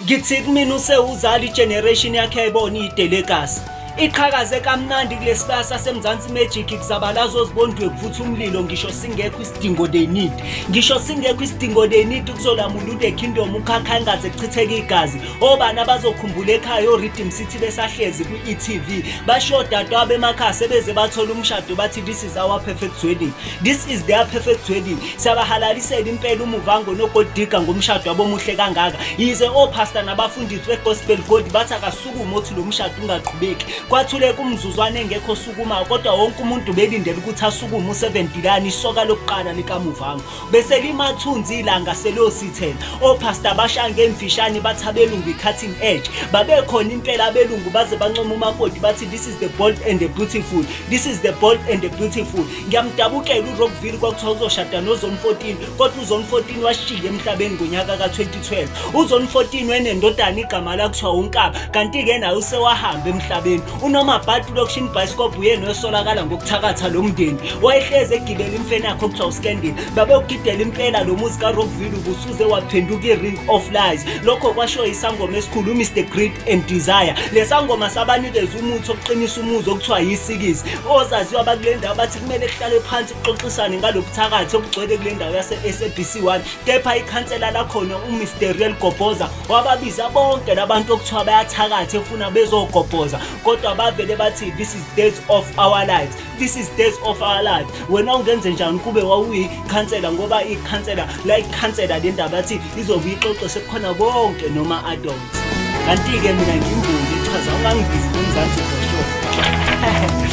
Ngithi kumina usewuzala igeneration yakhe ayibona idelekasi. Iqhakaze kamnandi kulesibaya saseMzansi Magic kuzabalazo ozibondwe kuvutha umlilo ngisho singekho isidingo they need. Ngisho singekho isidingo they need kuzolamula ude kingdom ukhakha engaze kuchitheke igazi. Obani abazokhumbula ekhaya oRhythm City besahlezi ku-ETV. Bashoda dwa emakhaya sebeze bathola umshado bathi this is our perfect wedding. This is their perfect wedding. Sabahalalisela impela umuvango nogodiga ngomshado abomuhle kangaka. Yize opastor nabafundisi wegospel God bathi akasukumo othi lo mshado ungaqhubeki. Kwathuleka umzuzwana engekho sukuma kodwa wonke umuntu belindele ukuthi asukume u7 isoka lokuqala likamuvango. Bese limathunzi ilanga selosithela. Opastor bashange emfishane bathabelungu i-cutting edge. Babekhona impela abelungu baze bancoma umakoti bathi this is the bold and the beautiful. This is the bold and the beautiful. Ngiyamdabukela uRockville kwakuthiwa uzoshada noZone 14 kodwa uZone 14 washiya emhlabeni ngonyaka ka2012. uZone 14 wenendodana igama lakuthiwa uNkaba kanti ke naye usewahamba emhlabeni. Unoma Bhati Lokshin Bioscope uyena osolakala ngokuthakatha lo mndeni. Wayehleze egibela imfene yakhe okuthiwa uScandal. Babewugidela impela lo muzi kaRockville ubusuze waphenduka iRing of Lies. Lokho kwasho isangoma esikhulu Mr Greed and Desire. Lesangoma sabanikeza umuthi oqinisa umuzi okuthiwa yisikizi. Ozaziwa abakule ndawo bathi kumele kuhlale phansi kuxoxisane ngalokuthakatha okugcwele kule ndawo yase-SABC1. Kepha ikhansela lakhona uMr Gobhoza wababiza bonke labantu okuthiwa bayathakatha efuna bezogobhoza. Kodwa bavele bathi this is days of our lives. This is days of our lives. Wena ungenze njani kube wawuyikhansela ngoba ikhansela la ikhansela le ndaba bathi izobe ixoxe sekukhona bonke noma adults. Kanti ke mina ngimbuli chaza ungangibizi ngomzansi for sure.